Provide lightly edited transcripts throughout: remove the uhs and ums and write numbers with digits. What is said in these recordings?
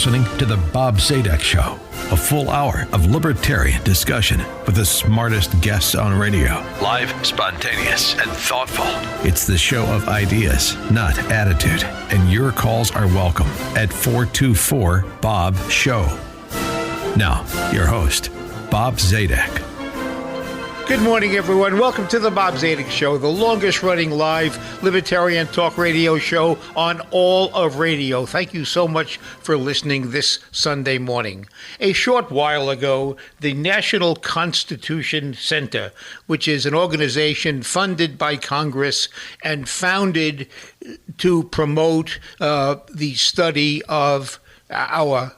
listening to The Bob Zadek Show, a full hour of libertarian discussion with the smartest guests on radio. Live, spontaneous, and thoughtful. It's the show of ideas, not attitude. And your calls are welcome at 424-BOB-SHOW. Now, your host, Bob Zadek. Good morning, everyone. Welcome to the Bob Zadek Show, the longest-running live libertarian talk radio show on all of radio. Thank you so much for listening this Sunday morning. A short while ago, the National Constitution Center, which is an organization funded by Congress and founded to promote the study of our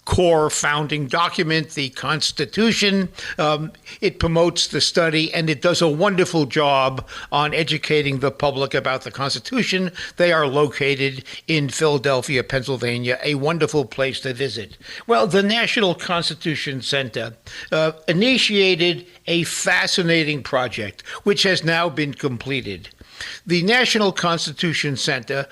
core founding document, the Constitution. It promotes the study, and it does a wonderful job on educating the public about the Constitution. They are located in Philadelphia, Pennsylvania, a wonderful place to visit. Well, the National Constitution Center initiated a fascinating project, which has now been completed. The National Constitution Center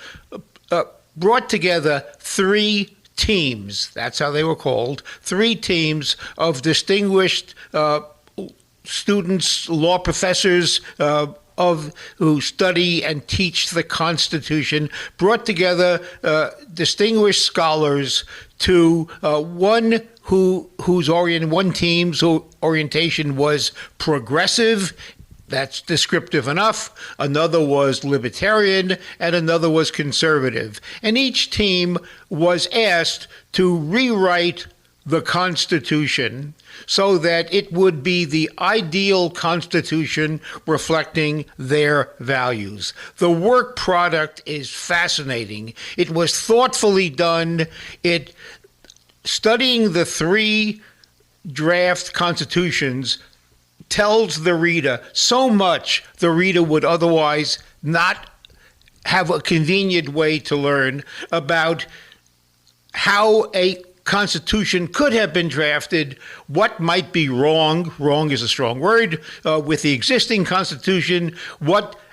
brought together three teams, that's how they were called, three teams of distinguished students, law professors who study and teach the Constitution, brought together distinguished scholars to one team's orientation was progressive. That's descriptive enough. Another was libertarian, and another was conservative. And each team was asked to rewrite the Constitution so that it would be the ideal Constitution reflecting their values. The work product is fascinating. It was thoughtfully done. Studying the three draft constitutions tells the reader so much the reader would otherwise not have a convenient way to learn about how a constitution could have been drafted, what might be wrong is a strong word, with the existing constitution,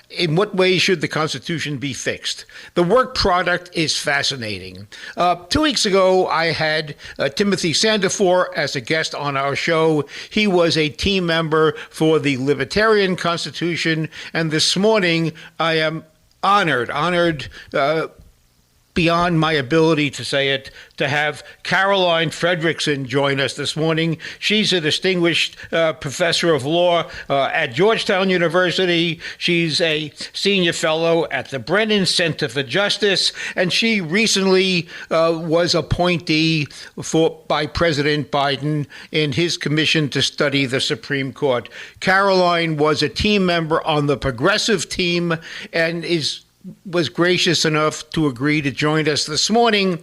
in what ways should the Constitution be fixed? The work product is fascinating. 2 weeks ago, I had Timothy Sandefur as a guest on our show. He was a team member for the Libertarian Constitution, and this morning I am honored beyond my ability to say it, to have Caroline Fredrickson join us this morning. She's a distinguished professor of law at Georgetown University. She's a senior fellow at the Brennan Center for Justice, and she recently was appointee by President Biden in his commission to study the Supreme Court. Caroline was a team member on the progressive team and was gracious enough to agree to join us this morning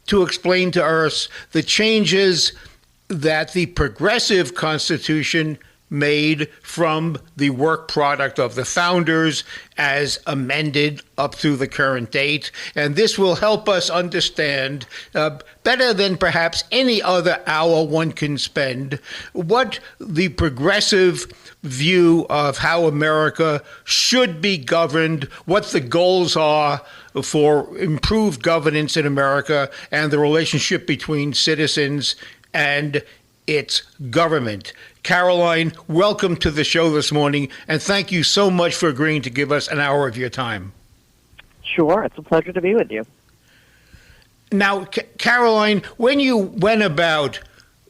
to explain to us the changes that the progressive Constitution made from the work product of the founders as amended up through the current date. And this will help us understand better than perhaps any other hour one can spend what the progressive view of how America should be governed, what the goals are for improved governance in America, and the relationship between citizens and its government. Caroline, welcome to the show this morning, and thank you so much for agreeing to give us an hour of your time. Sure, it's a pleasure to be with you. Now, Caroline, when you went about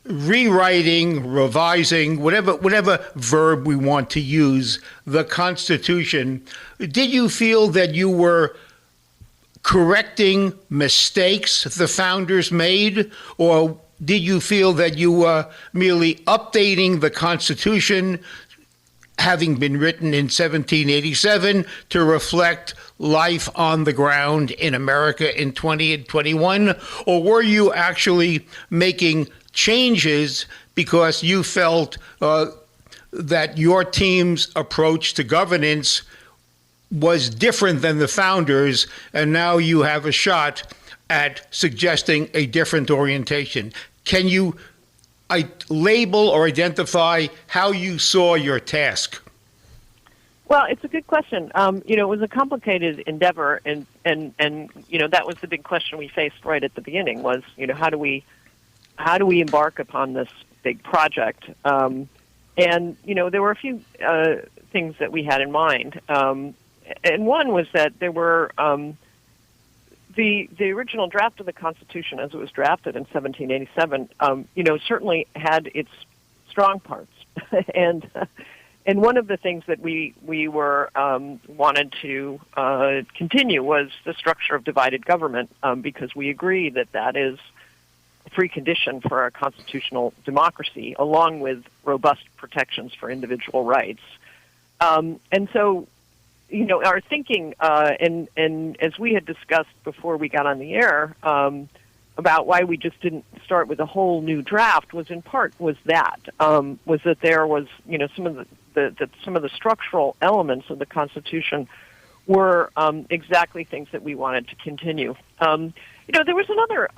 rewriting, revising, whatever verb we want to use, the Constitution, did you feel that you were correcting mistakes the founders made, or did you feel that you were merely updating the Constitution, having been written in 1787, to reflect life on the ground in America in 2021? Or were you actually making changes because you felt that your team's approach to governance was different than the founders, and now you have a shot at suggesting a different orientation? Can you label or identify how you saw your task? Well, it's a good question. It was a complicated endeavor, and that was the big question we faced right at the beginning was, how do we embark upon this big project? And there were a few things that we had in mind, and one was that there were the original draft of the Constitution, as it was drafted in 1787, certainly had its strong parts, and one of the things that we were wanted to continue was the structure of divided government, because we agree that is a precondition for a constitutional democracy, along with robust protections for individual rights. And so, our thinking, and as we had discussed before we got on the air, about why we just didn't start with a whole new draft was that there was, some of the structural elements of the Constitution were exactly things that we wanted to continue. There was another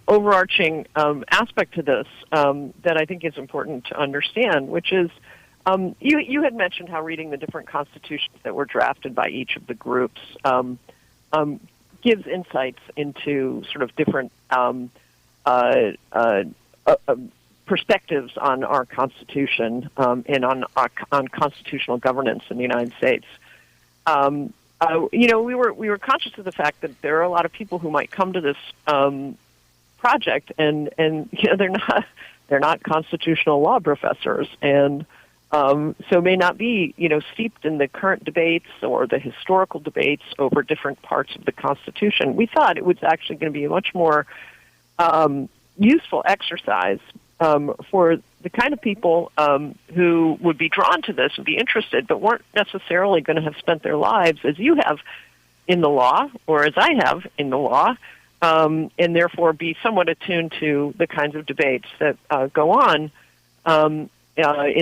overarching aspect to this that I think is important to understand, which is you had mentioned how reading the different constitutions that were drafted by each of the groups gives insights into sort of different perspectives on our Constitution and on constitutional governance in the United States. We were conscious of the fact that there are a lot of people who might come to this project and they're not constitutional law professors, and so may not be steeped in the current debates or the historical debates over different parts of the Constitution. We thought it was actually going to be a much more useful exercise for the kind of people who would be drawn to this and be interested, but weren't necessarily going to have spent their lives as you have in the law, or as I have in the law, and therefore be somewhat attuned to the kinds of debates that go on in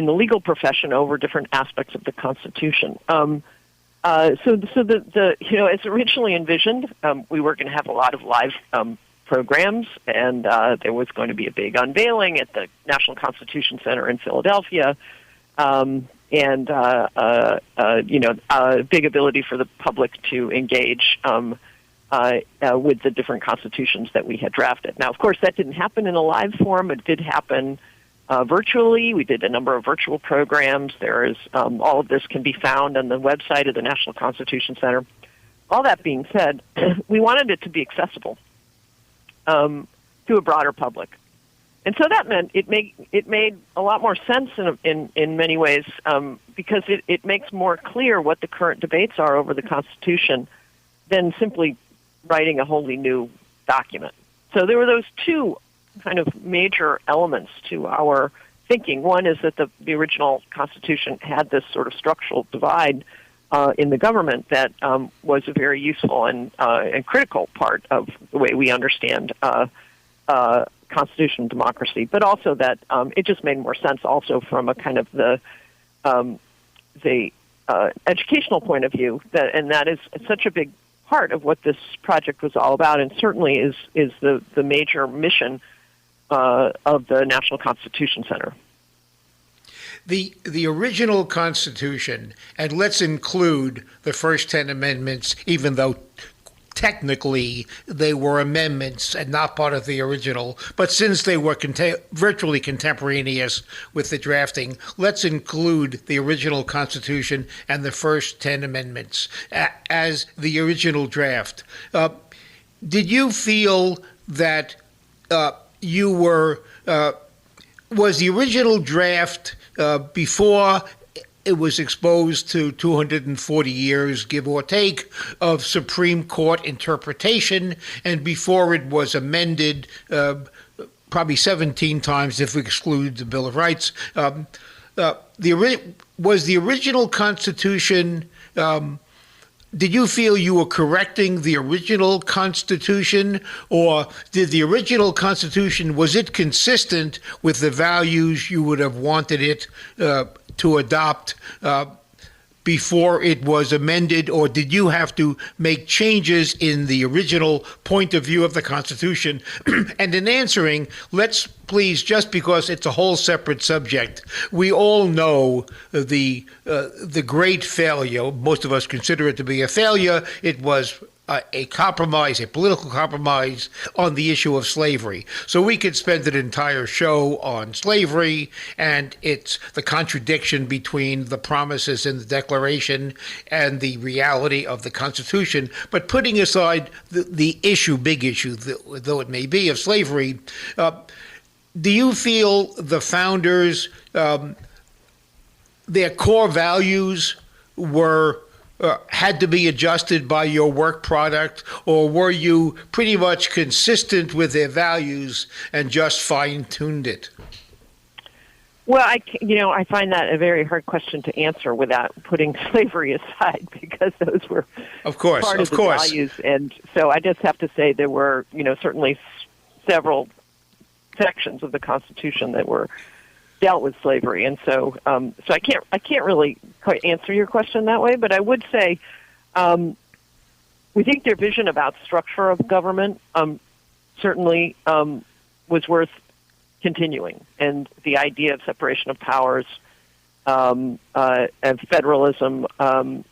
the legal profession over different aspects of the Constitution. So as originally envisioned, we were going to have a lot of live programs, and there was going to be a big unveiling at the National Constitution Center in Philadelphia, and a big ability for the public to engage with the different constitutions that we had drafted. Now, of course, that didn't happen in a live form. It did happen virtually. We did a number of virtual programs. There is all of this can be found on the website of the National Constitution Center. All that being said, we wanted it to be accessible to a broader public, and so that meant it made a lot more sense in many ways because it makes more clear what the current debates are over the Constitution than simply writing a wholly new document. So there were those two kind of major elements to our thinking. One is that the original Constitution had this sort of structural divide in the government that was a very useful and critical part of the way we understand constitutional democracy, but also that it just made more sense also from a kind of the educational point of view, and that is such a big part of what this project was all about, and certainly is the major mission of the National Constitution Center. The original Constitution, and let's include the first 10 amendments, even though technically they were amendments and not part of the original, but since they were virtually contemporaneous with the drafting, let's include the original Constitution and the first 10 amendments as the original draft. Did you feel that you were was the original draft before it was exposed to 240 years, give or take, of Supreme Court interpretation, and before it was amended probably 17 times if we exclude the Bill of Rights? Was the original Constitution, did you feel you were correcting the original Constitution, or did the original Constitution, was it consistent with the values you would have wanted it to adopt before it was amended, or did you have to make changes in the original point of view of the Constitution? And in answering, let's please, just because it's a whole separate subject, we all know the great failure. Most of us consider it to be a failure. It was a compromise, a political compromise on the issue of slavery. So we could spend an entire show on slavery, and it's the contradiction between the promises in the Declaration and the reality of the Constitution. But putting aside the issue, big issue, though it may be, of slavery, do you feel the founders, their core values were had to be adjusted by your work product, or were you pretty much consistent with their values and just fine-tuned it? Well, I find that a very hard question to answer without putting slavery aside, because those were part of the values. And so I just have to say there were, certainly several sections of the Constitution that were dealt with slavery, and so I can't really quite answer your question that way. But I would say we think their vision about structure of government certainly was worth continuing, and the idea of separation of powers and federalism, and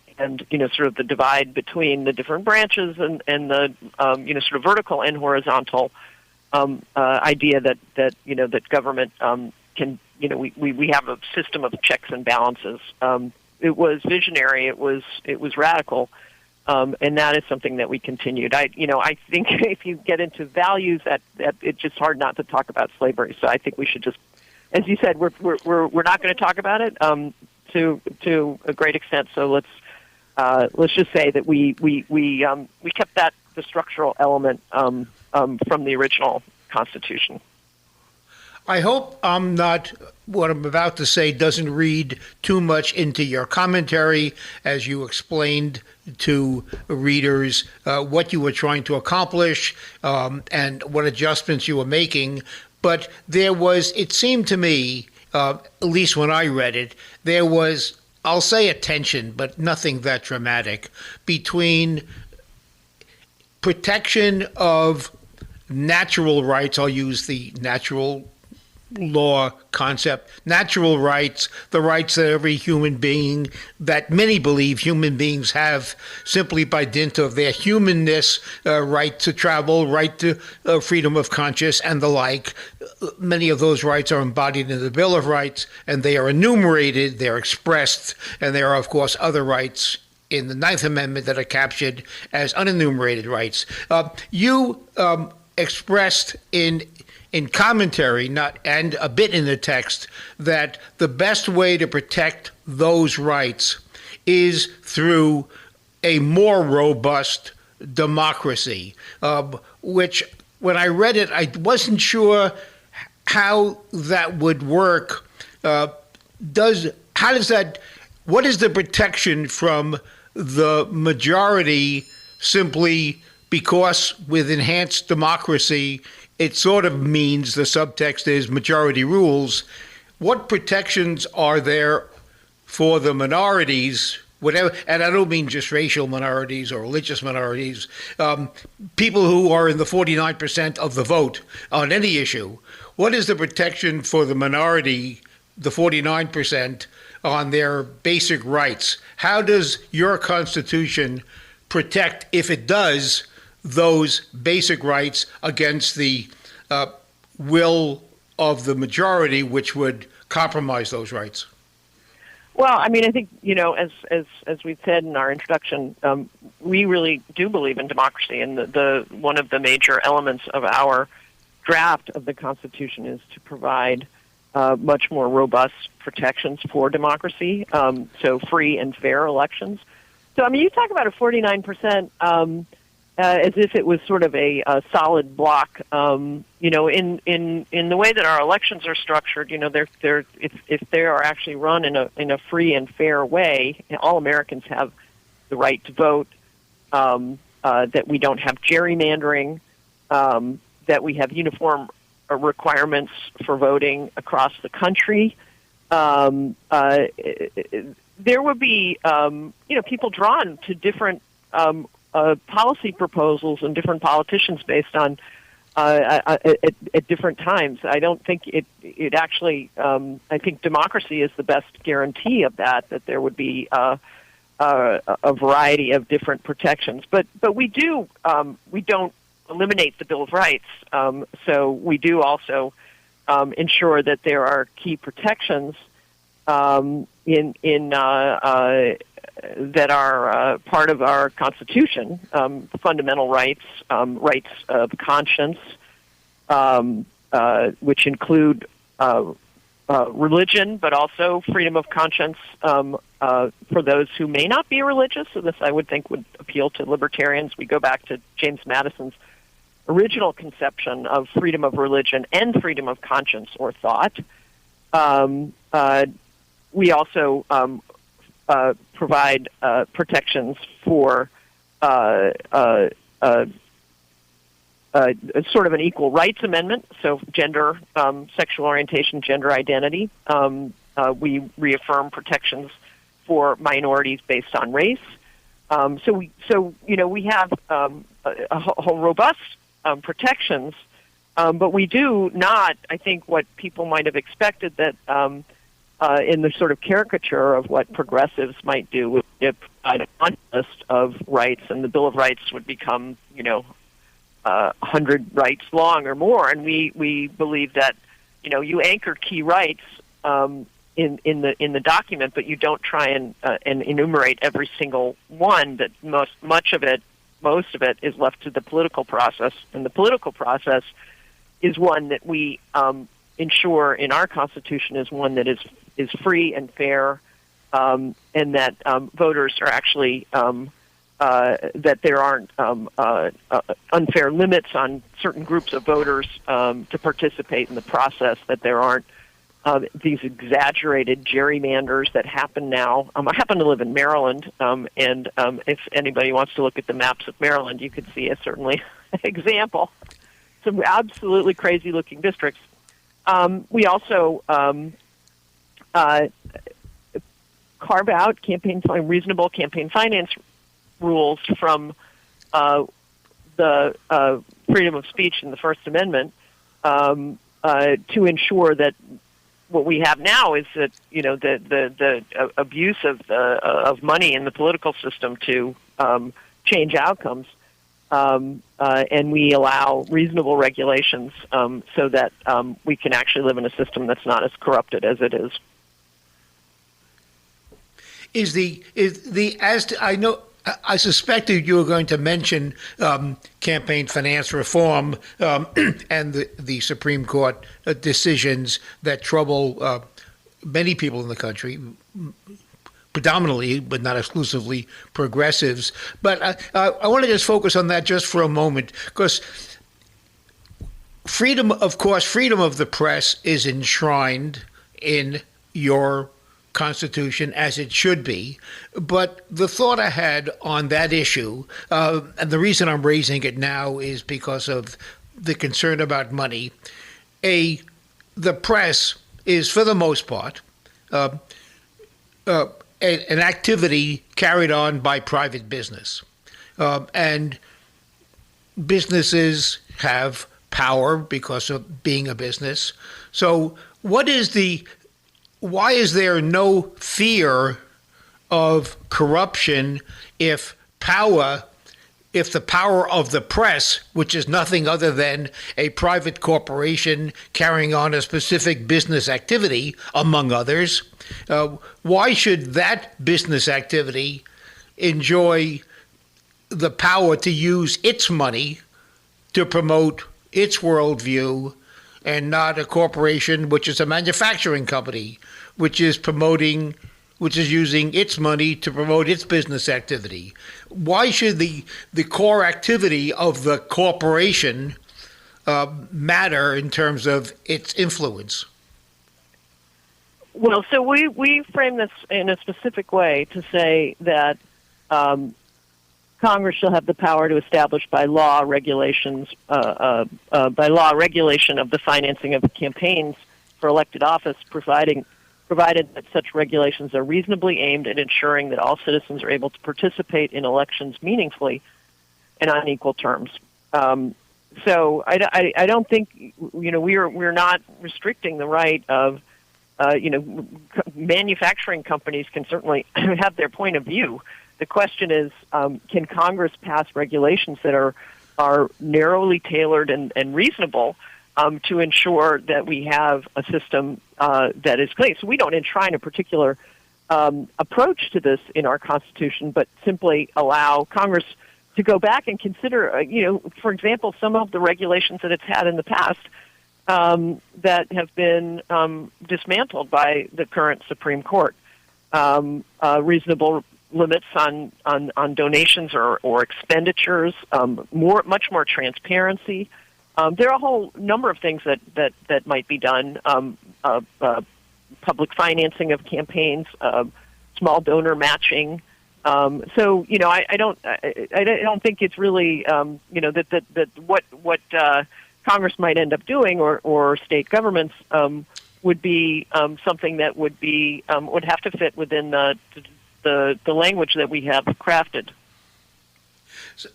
sort of the divide between the different branches and the sort of vertical and horizontal idea that government can. We have a system of checks and balances. It was visionary. It was radical, and that is something that we continued. I think if you get into values, that it's just hard not to talk about slavery. So I think we should just, as you said, we're not going to talk about it to a great extent. So let's just say that we kept the structural element from the original Constitution. I hope what I'm about to say doesn't read too much into your commentary as you explained to readers what you were trying to accomplish and what adjustments you were making. But it seemed to me, at least when I read it, there was, I'll say a tension, but nothing that dramatic, between protection of natural rights. I'll use the natural law concept, natural rights, the rights that every human being, that many believe human beings have simply by dint of their humanness, right to travel, right to freedom of conscience, and the like. Many of those rights are embodied in the Bill of Rights, and they are enumerated, they're expressed, and there are, of course, other rights in the Ninth Amendment that are captured as unenumerated rights. You expressed in commentary, and a bit in the text, that the best way to protect those rights is through a more robust democracy, which, when I read it, I wasn't sure how that would work. What is the protection from the majority simply because with enhanced democracy, it sort of means the subtext is majority rules. What protections are there for the minorities, whatever, and I don't mean just racial minorities or religious minorities, people who are in the 49% of the vote on any issue? What is the protection for the minority, the 49%, on their basic rights? How does your Constitution protect, if it does, those basic rights against the will of the majority, which would compromise those rights? Well, I mean, I think, as we've said in our introduction, we really do believe in democracy, and the one of the major elements of our draft of the Constitution is to provide much more robust protections for democracy, so free and fair elections. So, I mean, you talk about a 49%. As if it was sort of a solid block, in the way that our elections are structured. If they are actually run in a free and fair way, all Americans have the right to vote. That we don't have gerrymandering. That we have uniform requirements for voting across the country. there would be, people drawn to different policy proposals and different politicians based on at different times. I don't think it actually. I think democracy is the best guarantee of that. That there would be a variety of different protections, but we don't eliminate the Bill of Rights. So we do also ensure that there are key protections that are part of our Constitution, fundamental rights, rights of conscience, which include religion, but also freedom of conscience for those who may not be religious. So this, I would think, would appeal to libertarians. We go back to James Madison's original conception of freedom of religion and freedom of conscience or thought. We also provide protections for sort of an equal rights amendment, so gender, sexual orientation, gender identity. We reaffirm protections for minorities based on race. So we have a whole robust protections, but we do not, I think, what people might have expected that in the sort of caricature of what progressives might do would provide a list of rights, and the Bill of Rights would become, 100 rights long or more. And we believe that, you anchor key rights in the document, but you don't try and enumerate every single one. That most of it is left to the political process, and the political process is one that we ensure in our Constitution is one that is free and fair, and that voters are actually that there aren't unfair limits on certain groups of voters to participate in the process, that there aren't these exaggerated gerrymanders that happen now. I happen to live in Maryland, and if anybody wants to look at the maps of Maryland, you could see certainly an example. Some absolutely crazy-looking districts. We also carve out reasonable campaign finance rules from the freedom of speech in the First Amendment to ensure that what we have now is that the abuse of money in the political system to change outcomes, and we allow reasonable regulations so that we can actually live in a system that's not as corrupted as it is. I suspected you were going to mention campaign finance reform and the Supreme Court decisions that trouble many people in the country, predominantly, but not exclusively, progressives. But I want to just focus on that just for a moment, because freedom of the press is enshrined in your Constitution, as it should be. But the thought I had on that issue, and the reason I'm raising it now is because of the concern about money. The press is, for the most part, an activity carried on by private business. And businesses have power because of being a business. So why is there no fear of corruption if the power of the press, which is nothing other than a private corporation carrying on a specific business activity, among others, why should that business activity enjoy the power to use its money to promote its worldview, and not a corporation which is a manufacturing company, which is using its money to promote its business activity? Why should the core activity of the corporation matter in terms of its influence? Well, so we frame this in a specific way to say that Congress shall have the power to establish by law regulation of the financing of campaigns for elected office, providing provided that such regulations are reasonably aimed at ensuring that all citizens are able to participate in elections meaningfully and on equal terms. So I don't think, we're not restricting the right of, manufacturing companies can certainly have their point of view. The question is, can Congress pass regulations that are narrowly tailored and reasonable to ensure that we have a system that is clean? So we don't enshrine a particular approach to this in our Constitution, but simply allow Congress to go back and consider, for example, some of the regulations that it's had in the past that have been dismantled by the current Supreme Court. Reasonable limits on donations or expenditures, much more transparency. There are a whole number of things that might be done. Public financing of campaigns, small donor matching. So I don't think it's really that what Congress might end up doing or state governments would be something that would have to fit within the language that we have crafted.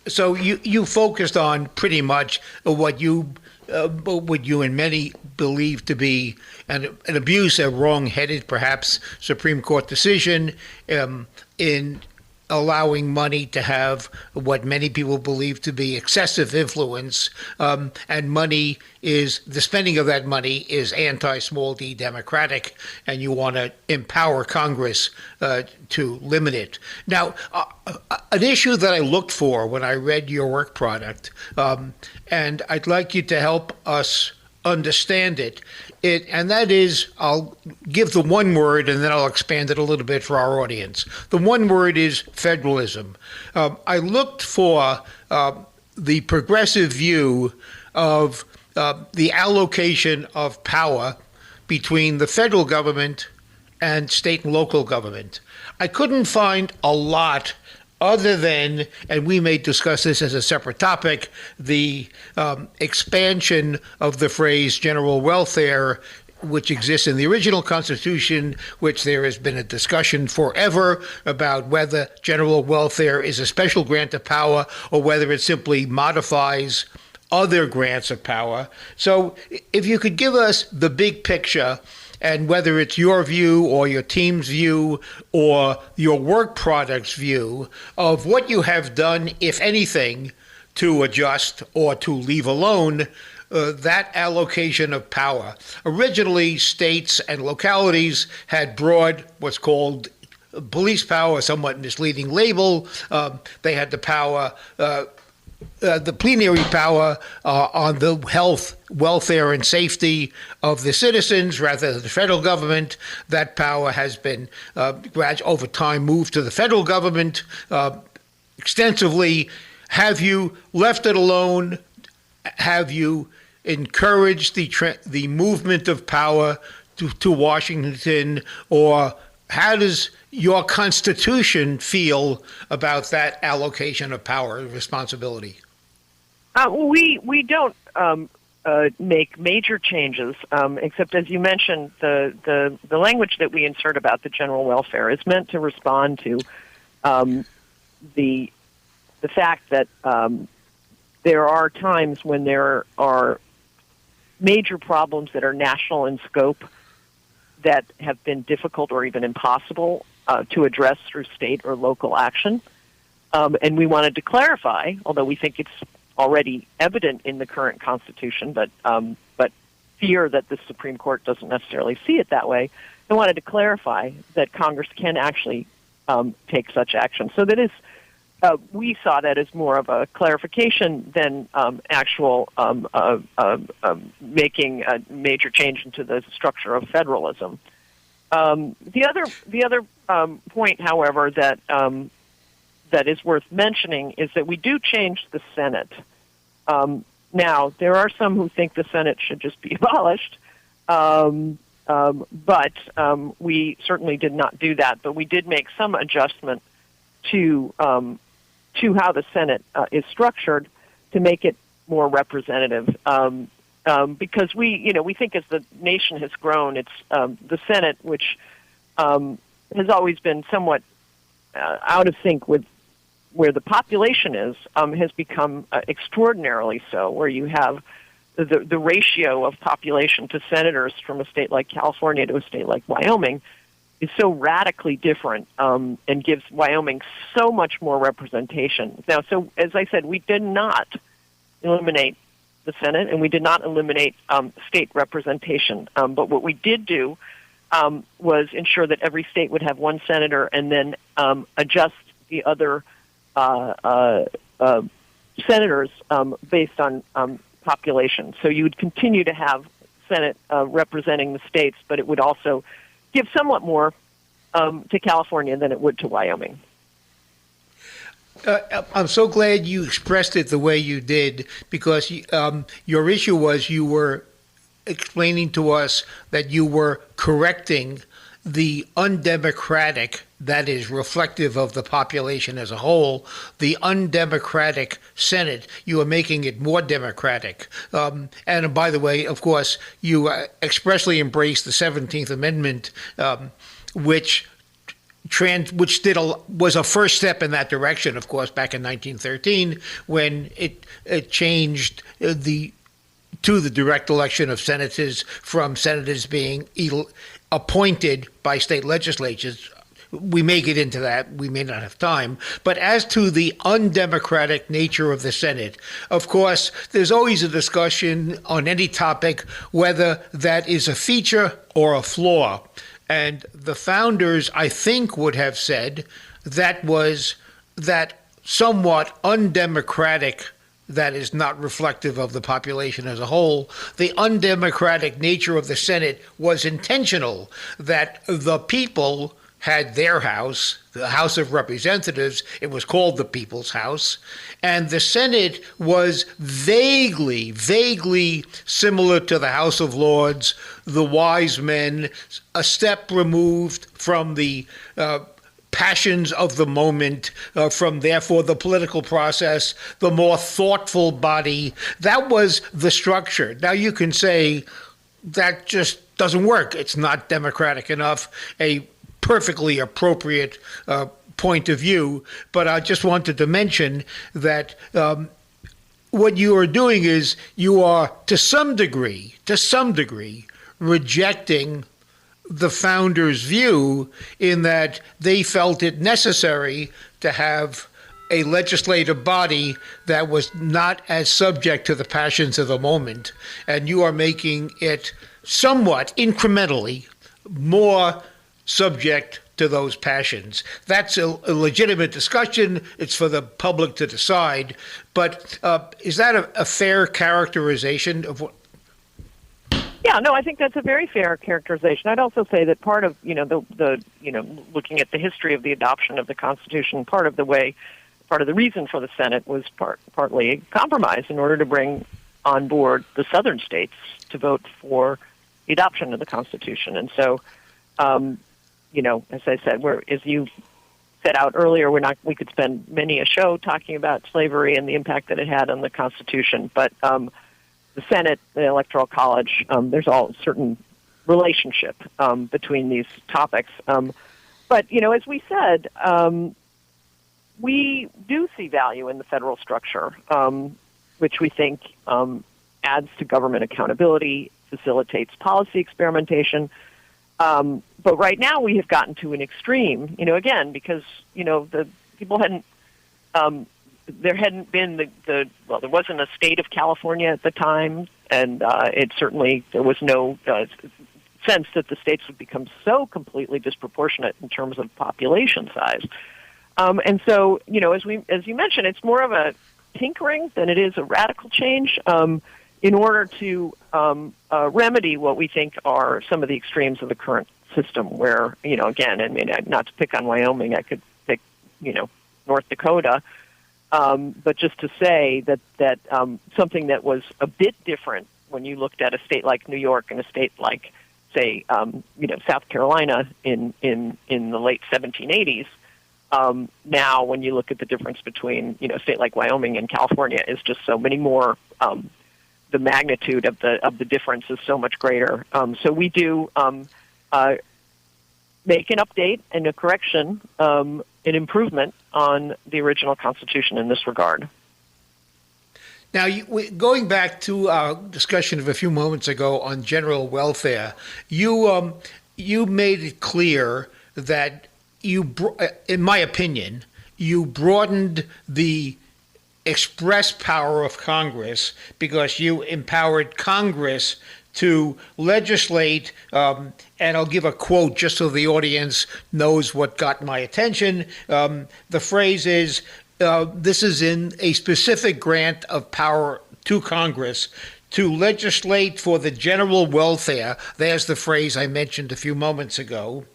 So you focused on pretty much what you and many believe to be an abuse, a wrong-headed, perhaps, Supreme Court decision in allowing money to have what many people believe to be excessive influence, and the spending of that money is anti-small d democratic, and you want to empower Congress to limit it. Now, an issue that I looked for when I read your work product, and I'd like you to help us understand it, and that is, I'll give the one word and then I'll expand it a little bit for our audience. The one word is federalism. I looked for the progressive view of the allocation of power between the federal government and state and local government. I couldn't find a lot other than, and we may discuss this as a separate topic, the expansion of the phrase general welfare, which exists in the original Constitution, which there has been a discussion forever about whether general welfare is a special grant of power or whether it simply modifies other grants of power. So if you could give us the big picture, and whether it's your view or your team's view or your work product's view of what you have done, if anything, to adjust or to leave alone that allocation of power. Originally, states and localities had broad, what's called police power, a somewhat misleading label. They had the power, the plenary power on the health, welfare, and safety of the citizens rather than the federal government. That power has been over time moved to the federal government extensively. Have you left it alone? Have you encouraged the movement of power to Washington? Or how does your Constitution feel about that allocation of power and responsibility? We don't make major changes, except, as you mentioned, the language that we insert about the general welfare is meant to respond to the fact that there are times when there are major problems that are national in scope that have been difficult or even impossible to address through state or local action. And we wanted to clarify, although we think it's already evident in the current Constitution, but fear that the Supreme Court doesn't necessarily see it that way, I wanted to clarify that Congress can actually take such action. So that is, we saw that as more of a clarification than actual making a major change into the structure of federalism. The other point, however, that is worth mentioning is that we do change the Senate. Now, there are some who think the Senate should just be abolished, but we certainly did not do that. But we did make some adjustment to how the Senate is structured to make it more representative. because we think as the nation has grown, it's the Senate, which has always been somewhat out of sync with where the population is, has become extraordinarily so, where you have the ratio of population to senators from a state like California to a state like Wyoming is so radically different, and gives Wyoming so much more representation. Now, so as I said, we did not eliminate the Senate, and we did not eliminate state representation. But what we did do was ensure that every state would have one senator, and then adjust the other senators based on population. So you would continue to have Senate representing the states, but it would also give somewhat more to California than it would to Wyoming. I'm so glad you expressed it the way you did, because your issue was you were explaining to us that you were correcting the undemocratic, that is reflective of the population as a whole, the undemocratic Senate. You are making it more democratic. And by the way, of course, you expressly embraced the 17th Amendment, which was a first step in that direction, of course, back in 1913, when it changed to the direct election of senators from senators being appointed by state legislatures. We may get into that. We may not have time. But as to the undemocratic nature of the Senate, of course, there's always a discussion on any topic whether that is a feature or a flaw. And the founders, I think, would have said that was that somewhat undemocratic, that is not reflective of the population as a whole, the undemocratic nature of the Senate was intentional, that the people had their house, the House of Representatives. It was called the People's House. And the Senate was vaguely similar to the House of Lords, the wise men, a step removed from the passions of the moment, from therefore the political process, the more thoughtful body. That was the structure. Now you can say that just doesn't work. It's not democratic enough. A perfectly appropriate point of view, but I just wanted to mention that what you are doing is you are to some degree rejecting the founders' view, in that they felt it necessary to have a legislative body that was not as subject to the passions of the moment, and you are making it somewhat incrementally more subject to those passions. That's a legitimate discussion. It's for the public to decide. But is that a fair characterization of what? Yeah, no, I think that's a very fair characterization. I'd also say that part of, the looking at the history of the adoption of the Constitution, part of the reason for the Senate was partly a compromise in order to bring on board the southern states to vote for the adoption of the Constitution. And so, as I said, as you set out earlier, we could spend many a show talking about slavery and the impact that it had on the Constitution. But the Senate, the Electoral College, there's all a certain relationship between these topics. But, as we said, we do see value in the federal structure, which we think adds to government accountability, facilitates policy experimentation. But right now we have gotten to an extreme, again, because, the people hadn't, there hadn't been there wasn't a state of California at the time, and there was no sense that the states would become so completely disproportionate in terms of population size. And so, as you mentioned, it's more of a tinkering than it is a radical change in order to remedy what we think are some of the extremes of the current system where, again, I mean, not to pick on Wyoming, I could pick, North Dakota, but just to say that something that was a bit different when you looked at a state like New York and a state like, say, South Carolina in the late 1780s, now when you look at the difference between, a state like Wyoming and California is just so many more the magnitude of the difference is so much greater. So we do make an update and a correction, an improvement on the original Constitution in this regard. Now, going back to our discussion of a few moments ago on general welfare, you made it clear that in my opinion, you broadened the express power of Congress because you empowered Congress to legislate, and I'll give a quote just so the audience knows what got my attention. The phrase is, this is in a specific grant of power to Congress to legislate for the general welfare. There's the phrase I mentioned a few moments ago.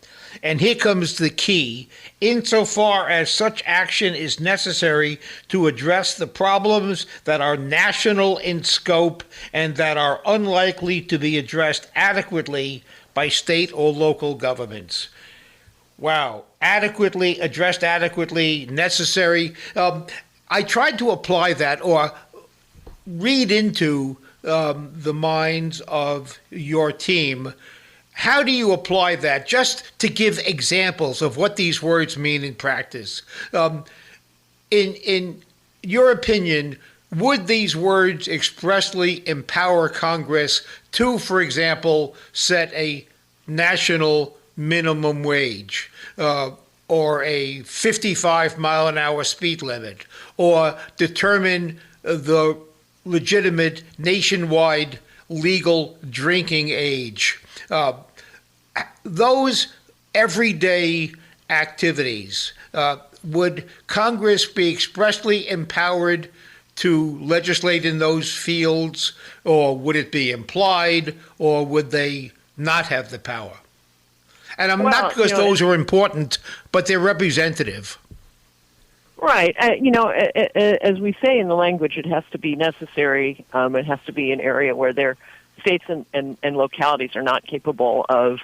And here comes the key. Insofar as such action is necessary to address the problems that are national in scope and that are unlikely to be addressed adequately by state or local governments. Wow. Adequately, addressed adequately, necessary. I tried to apply that or read into the minds of your team. How do you apply that, just to give examples of what these words mean in practice? In your opinion, would these words expressly empower Congress to, for example, set a national minimum wage or a 55-mile-an-hour speed limit, or determine the legitimate nationwide legal drinking age? Those everyday activities, would Congress be expressly empowered to legislate in those fields, or would it be implied, or would they not have the power? And I'm not because those are important, but they're representative. Right. As we say in the language, it has to be necessary. It has to be an area where their states and localities are not capable of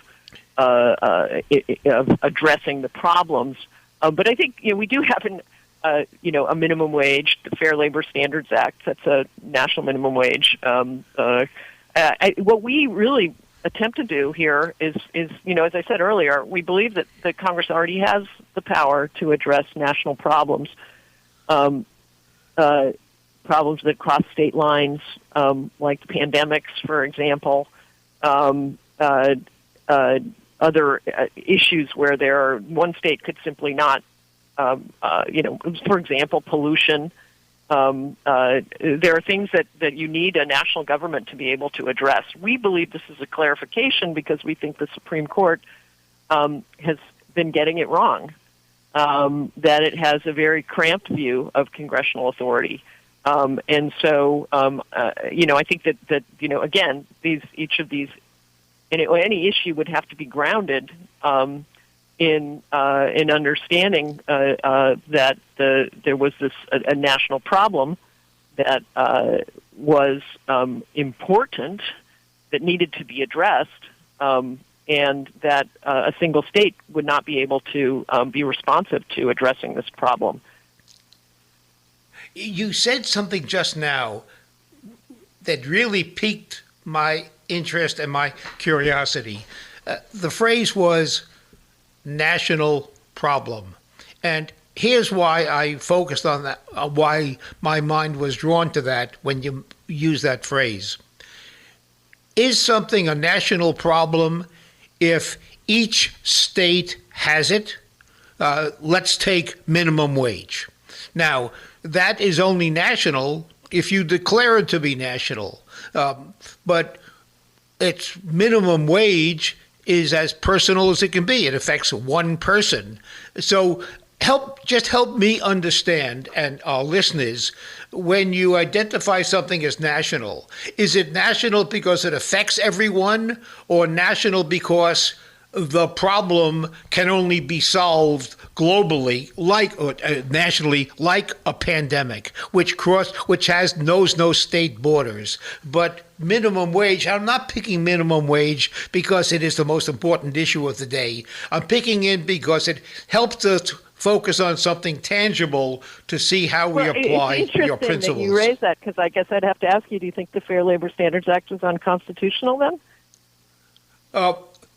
addressing the problems. But I think we do have a minimum wage. The Fair Labor Standards Act, that's a national minimum wage. What we really attempt to do here is as I said earlier, we believe that Congress already has the power to address national problems, problems that cross state lines, like pandemics, for example, other issues where one state could simply not, for example, pollution. There are things that you need a national government to be able to address. We believe this is a clarification because we think the Supreme Court has been getting it wrong, that it has a very cramped view of congressional authority. And so, I think that again, each of these, any issue would have to be grounded in understanding that there was a national problem that was important, that needed to be addressed, and that a single state would not be able to be responsive to addressing this problem. You said something just now that really piqued my interest and my curiosity. The phrase was national problem. And here's why I focused on that, why my mind was drawn to that when you use that phrase. Is something a national problem if each state has it? Let's take minimum wage. Now, that is only national if you declare it to be national. But its minimum wage is as personal as it can be. It affects one person. So help me understand, and our listeners, when you identify something as national, is it national because it affects everyone, or national because the problem can only be solved globally, nationally, like a pandemic, which knows no state borders? But minimum wage, I'm not picking minimum wage because it is the most important issue of the day. I'm picking it because it helps us focus on something tangible to see how we apply it's your interesting principles. that you raise that, because I guess I'd have to ask you, do you think the Fair Labor Standards Act is unconstitutional then?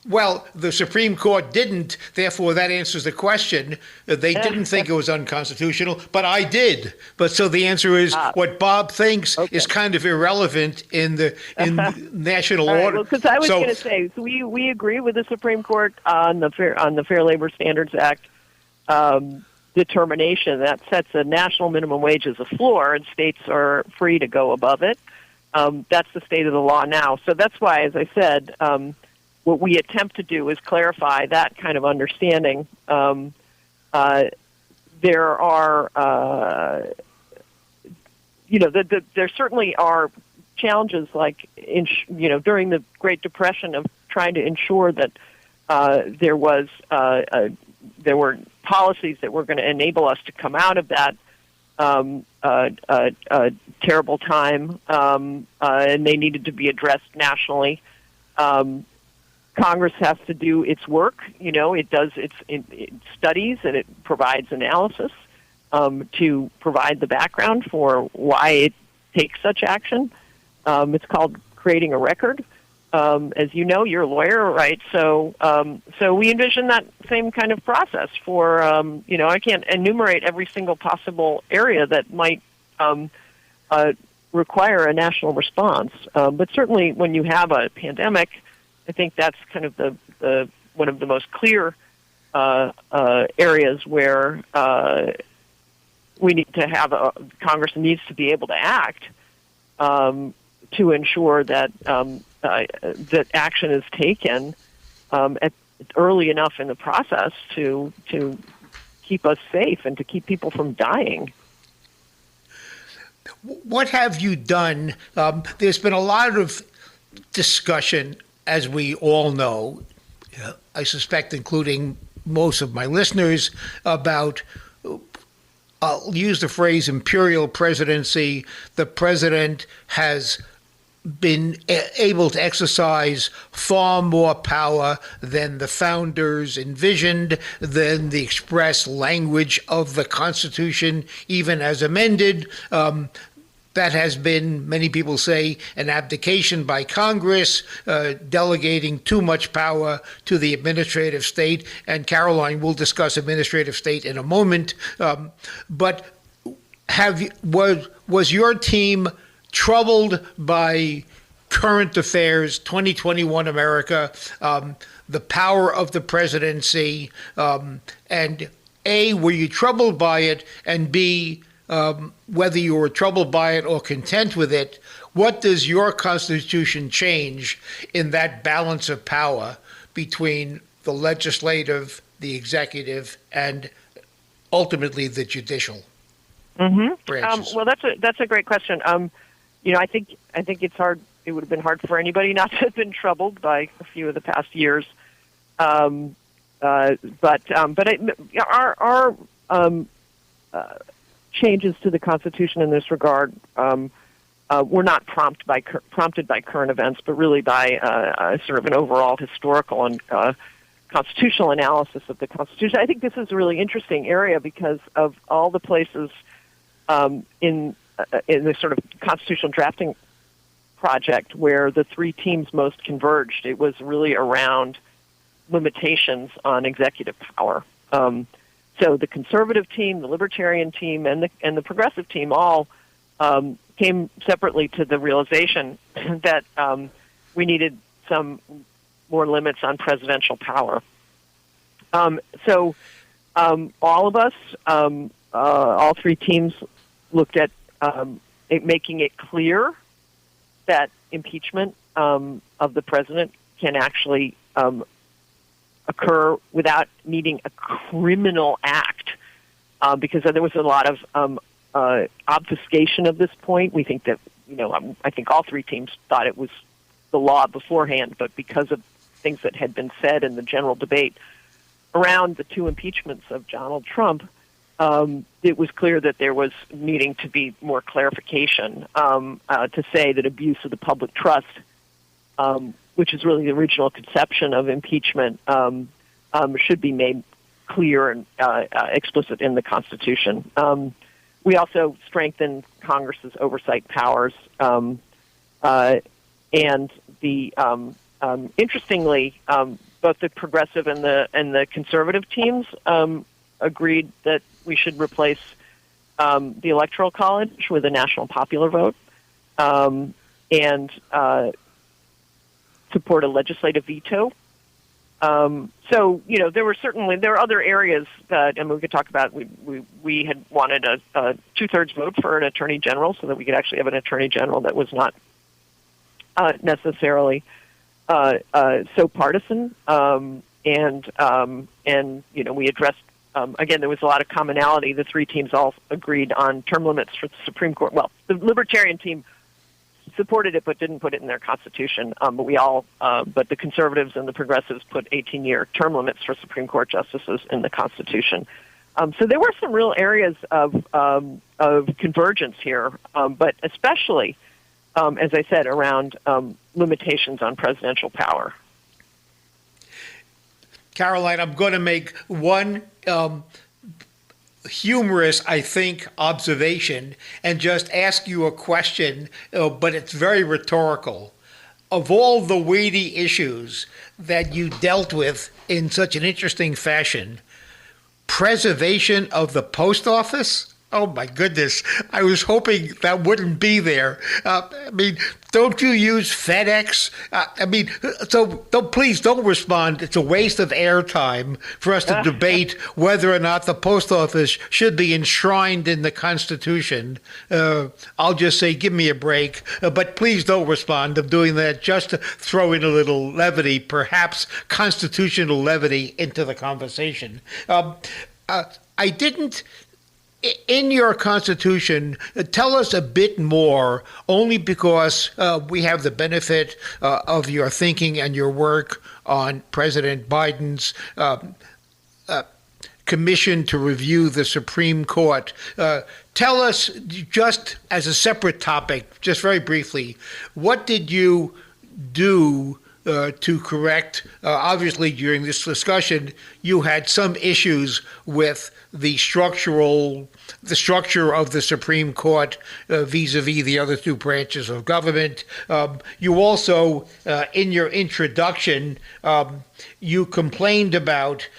Well, the Supreme Court didn't, therefore that answers the question. They didn't think it was unconstitutional, but I did. But so the answer is what Bob thinks is kind of irrelevant in the national order. Because I was going to say, so we agree with the Supreme Court on the Fair Labor Standards Act determination that sets a national minimum wage as a floor, and states are free to go above it. That's the state of the law now. So that's why, as I said, what we attempt to do is clarify that kind of understanding. There are, there certainly are challenges, like during the Great Depression, of trying to ensure that there were policies that were going to enable us to come out of that terrible time, and they needed to be addressed nationally. Congress has to do its work. It does it studies, and it provides analysis to provide the background for why it takes such action. It's called creating a record. As you know, you're a lawyer, right? So we envision that same kind of process for, I can't enumerate every single possible area that might require a national response. But certainly when you have a pandemic, I think that's kind of the one of the most clear areas where we need to have Congress needs to be able to act to ensure that that action is taken early enough in the process to keep us safe and to keep people from dying. What have you done? There's been a lot of discussion, as we all know, I suspect including most of my listeners, about, I'll use the phrase imperial presidency. The president has been able to exercise far more power than the founders envisioned, than the express language of the Constitution, even as amended. That has been, many people say, an abdication by Congress, delegating too much power to the administrative state. And Caroline will discuss administrative state in a moment. But was your team troubled by current affairs, 2021 America, the power of the presidency, and A, were you troubled by it, and B, whether you were troubled by it or content with it, what does your Constitution change in that balance of power between the legislative, the executive, and ultimately the judicial branches? Well, that's a great question. I think it's hard. It would have been hard for anybody not to have been troubled by a few of the past years. But our changes to the Constitution in this regard were not prompted by current events, but really by sort of an overall historical and constitutional analysis of the Constitution. I think this is a really interesting area because of all the places in the sort of constitutional drafting project where the three teams most converged. It was really around limitations on executive power. So the conservative team, the libertarian team, and the progressive team all came separately to the realization that we needed some more limits on presidential power. So all of us, all three teams, looked at making it clear that impeachment of the president can actually occur without needing a criminal act, because there was a lot of obfuscation of this point. We think that, I think all three teams thought it was the law beforehand, but because of things that had been said in the general debate around the two impeachments of Donald Trump, it was clear that there was needing to be more clarification to say that abuse of the public trust, which is really the original conception of impeachment, should be made clear and explicit in the Constitution. We also strengthened Congress's oversight powers, and interestingly, both the progressive and the conservative teams agreed that we should replace the Electoral College with a national popular vote, and support a legislative veto. So, there were other areas that, and we could talk about, we had wanted a 2/3 vote for an attorney general so that we could actually have an attorney general that was not necessarily so partisan. And we addressed, again, there was a lot of commonality. The three teams all agreed on term limits for the Supreme Court. Well, the Libertarian team supported it but didn't put it in their Constitution. But the conservatives and the progressives put 18-year term limits for Supreme Court justices in the Constitution. So there were some real areas of convergence here, but especially, as I said, around limitations on presidential power. Caroline, I'm going to make one humorous, I think, observation and just ask you a question, but it's very rhetorical. Of all the weighty issues that you dealt with in such an interesting fashion, preservation of the post office? Oh, my goodness. I was hoping that wouldn't be there. Don't you use FedEx? Please don't respond. It's a waste of airtime for us to debate whether or not the post office should be enshrined in the Constitution. I'll just say, give me a break. But please don't respond. I'm doing that just to throw in a little levity, perhaps constitutional levity, into the conversation. I didn't... In your Constitution, tell us a bit more, only because we have the benefit of your thinking and your work on President Biden's commission to review the Supreme Court. Tell us, just as a separate topic, just very briefly, what did you do to correct? Obviously, during this discussion, you had some issues with the structure of the Supreme Court vis-a-vis the other two branches of government. You also, in your introduction, you complained about,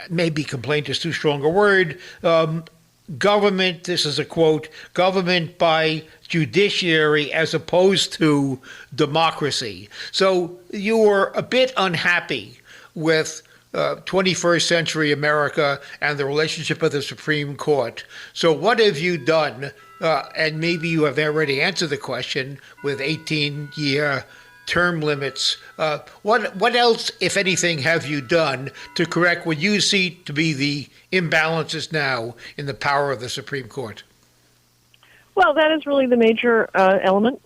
maybe complaint is too strong a word, government, this is a quote, government by judiciary as opposed to democracy. So you were a bit unhappy with 21st century America and the relationship of the Supreme Court. So what have you done, and maybe you have already answered the question, with 18-year term limits? What else, if anything, have you done to correct what you see to be the imbalances now in the power of the Supreme Court? Well, that is really the major element,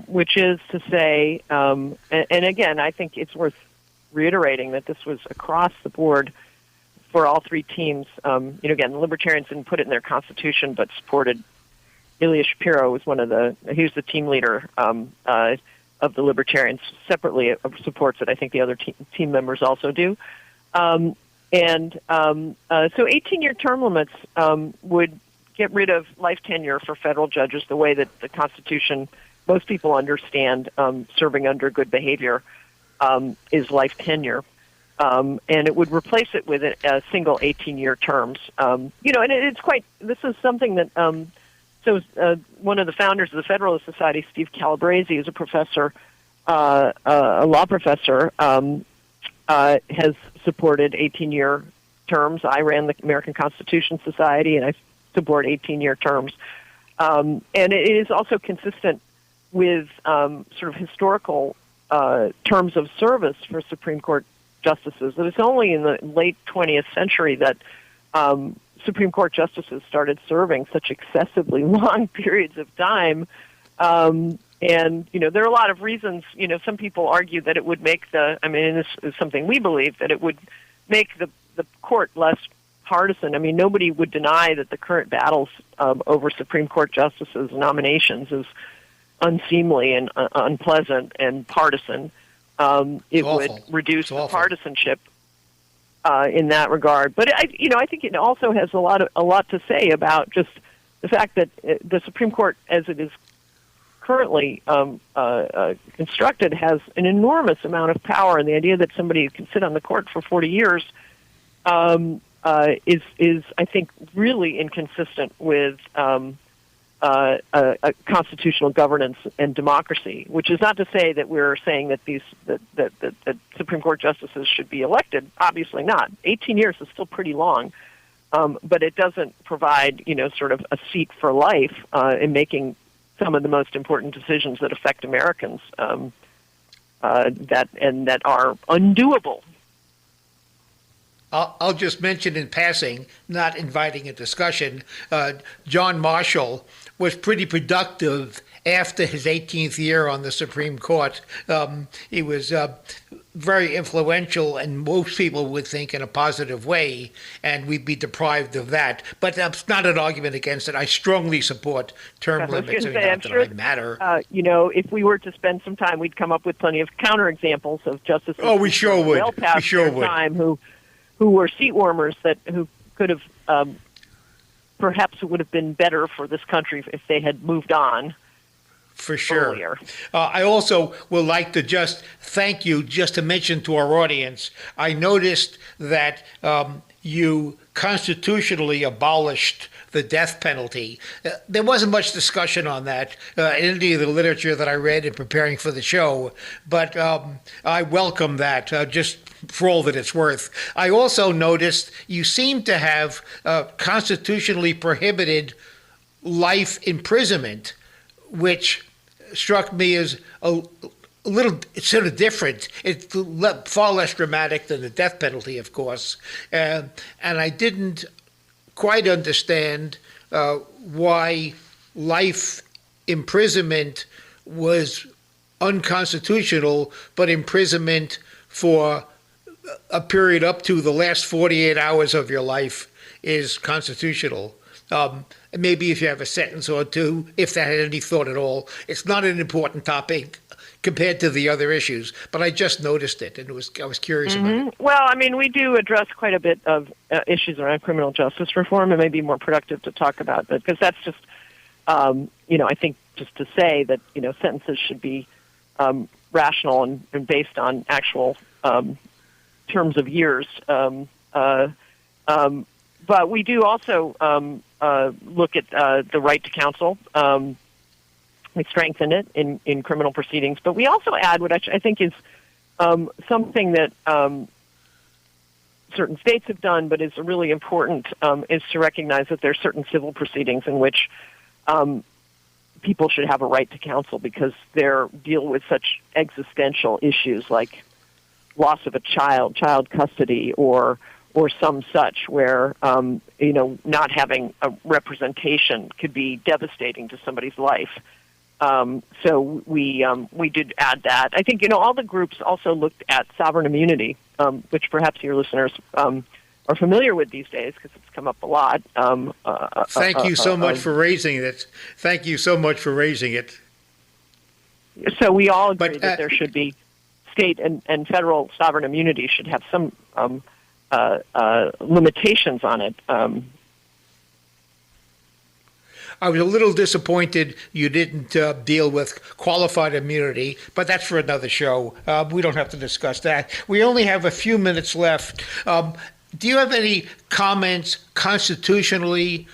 which is to say, and again, I think it's worth reiterating that this was across the board for all three teams. Again, the Libertarians didn't put it in their Constitution, but supported. Ilya Shapiro was he was the team leader of the Libertarians. Separately, supports it. I think the other team members also do. So 18-year term limits would get rid of life tenure for federal judges the way that the Constitution, most people understand, serving under good behavior is life tenure. And it would replace it with a single 18-year terms. And it's this is something that, one of the founders of the Federalist Society, Steve Calabrese, is a professor, a law professor, has supported 18-year terms. I ran the American Constitution Society, and I support 18-year terms. And it is also consistent with sort of historical terms of service for Supreme Court justices. It was only in the late 20th century that Supreme Court justices started serving such excessively long periods of time. And, there are a lot of reasons. Some people argue that it would make this is something we believe, that it would make the court less partisan. Nobody would deny that the current battles over Supreme Court justices' nominations is unseemly and unpleasant and partisan. It would reduce the partisanship. in that regard. But I think it also has a lot to say about just the fact that the Supreme Court, as it is currently constructed, has an enormous amount of power, and the idea that somebody can sit on the court for 40 years is I think really inconsistent with a constitutional governance and democracy. Which is not to say that we're saying that that Supreme Court justices should be elected. Obviously not. 18 years is still pretty long, but it doesn't provide sort of a seat for life in making some of the most important decisions that affect Americans that are undoable. I'll just mention in passing, not inviting a discussion, John Marshall was pretty productive after his 18th year on the Supreme Court. He was very influential, and most people would think in a positive way, and we'd be deprived of that. But that's not an argument against it. I strongly support term limits. I'm sure they matter. If we were to spend some time, we'd come up with plenty of counterexamples of justices. Oh, we sure would. Well past we sure their would. Time who were seat warmers who could have perhaps would have been better for this country if they had moved on. For sure. Earlier. I also would like to just thank you, just to mention to our audience, I noticed that you constitutionally abolished the death penalty. There wasn't much discussion on that in any of the literature that I read in preparing for the show, but I welcome that, just for all that it's worth. I also noticed you seem to have constitutionally prohibited life imprisonment, which struck me as a little sort of different. It's far less dramatic than the death penalty, of course. And I didn't quite understand why life imprisonment was unconstitutional, but imprisonment for a period up to the last 48 hours of your life is constitutional. Maybe if you have a sentence or two, if that had any thought at all. It's not an important topic compared to the other issues, but I just noticed it, and I was curious about it. Well, I mean, we do address quite a bit of issues around criminal justice reform. It may be more productive to talk about, because that's just, I think just to say that, sentences should be rational and based on actual terms of years. But we do also look at the right to counsel. We strengthen it in criminal proceedings. But we also add what I think is something that certain states have done, but is really important, is to recognize that there are certain civil proceedings in which people should have a right to counsel because they deal with such existential issues like loss of a child custody, or some such, where not having a representation could be devastating to somebody's life. So we did add that. I think all the groups also looked at sovereign immunity, which perhaps your listeners are familiar with these days because it's come up a lot. Thank you so much for raising it. Thank you so much for raising it. So we all agree that there should be state and federal sovereign immunity should have some limitations on it. I was a little disappointed you didn't deal with qualified immunity, but that's for another show. We don't have to discuss that. We only have a few minutes left. Do you have any comments constitutionally?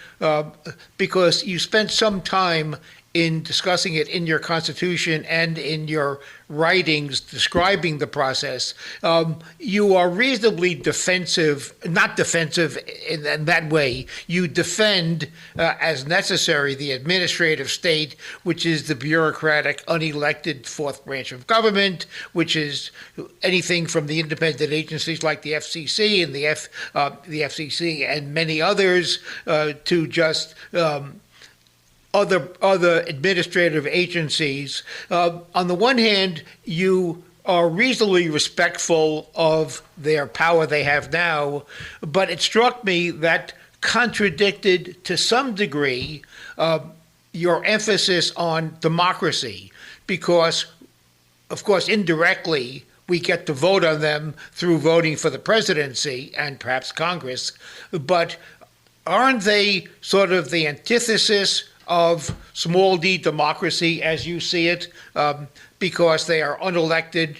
Because you spent some time in discussing it in your Constitution and in your writings describing the process. You are reasonably defensive, not defensive in that way. You defend, as necessary, the administrative state, which is the bureaucratic, unelected fourth branch of government, which is anything from the independent agencies like the FCC and the FCC and many others to just other administrative agencies. On the one hand, you are reasonably respectful of their power they have now, but it struck me that contradicted to some degree your emphasis on democracy, because, of course, indirectly, we get to vote on them through voting for the presidency and perhaps Congress, but aren't they sort of the antithesis of small d democracy as you see it, because they are unelected,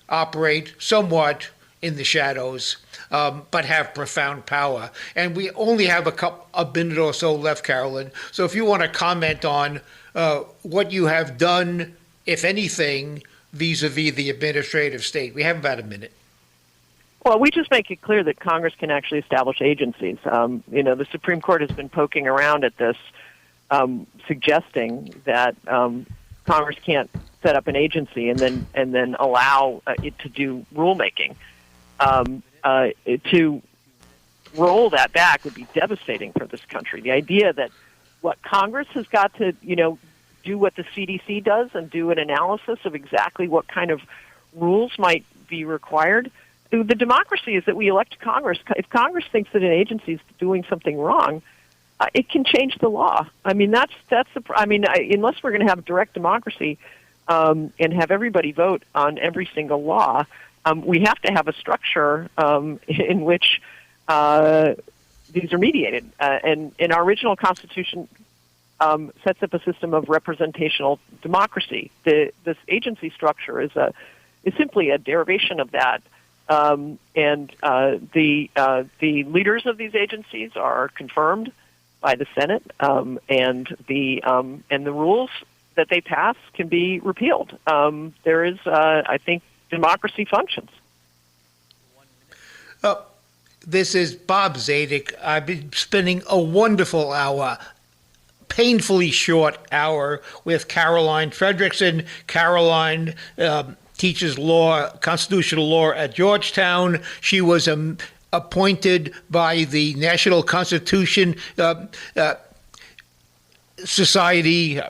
operate somewhat in the shadows, but have profound power? And we only have a minute or so left, Carolyn. So if you want to comment on what you have done, if anything, vis-a-vis the administrative state. We have about a minute. Well, we just make it clear that Congress can actually establish agencies. The Supreme Court has been poking around at this, suggesting that Congress can't set up an agency and then allow it to do rulemaking. To roll that back would be devastating for this country. The idea that what Congress has got to, do what the CDC does and do an analysis of exactly what kind of rules might be required. The democracy is that we elect Congress. If Congress thinks that an agency is doing something wrong, it can change the law. I mean, unless we're going to have direct democracy and have everybody vote on every single law, we have to have a structure in which these are mediated. And in our original Constitution, sets up a system of representational democracy. This agency structure is simply a derivation of that. And the leaders of these agencies are confirmed by the Senate, and the rules that they pass can be repealed. There is, I think, democracy functions. This is Bob Zadek. I've been spending a wonderful hour, painfully short hour, with Caroline Fredrickson. Caroline teaches law, constitutional law at Georgetown. She was appointed by the National Constitution Society,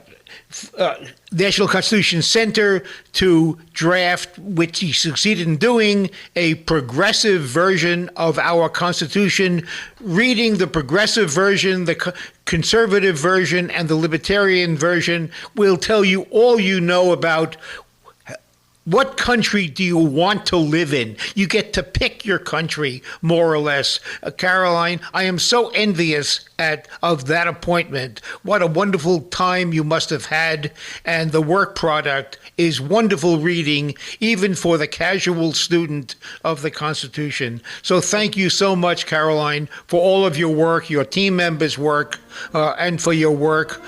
National Constitution Center, to draft, which he succeeded in doing, a progressive version of our Constitution. Reading the progressive version, the conservative version, and the libertarian version will tell you all you know about what country do you want to live in. You get to pick your country, more or less. Caroline, I am so envious of that appointment. What a wonderful time you must have had. And the work product is wonderful reading, even for the casual student of the Constitution. So thank you so much, Caroline, for all of your work, your team members' work, and for your work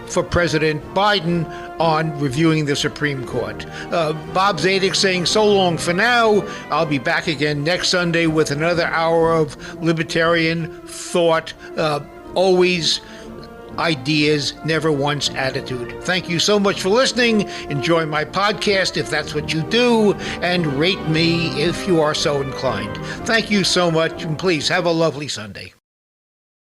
for President Biden on reviewing the Supreme Court. Bob Zadek saying so long for now. I'll be back again next Sunday with another hour of libertarian thought, always ideas, never once attitude. Thank you so much for listening. Enjoy my podcast if that's what you do, and rate me if you are so inclined. Thank you so much, and please have a lovely Sunday.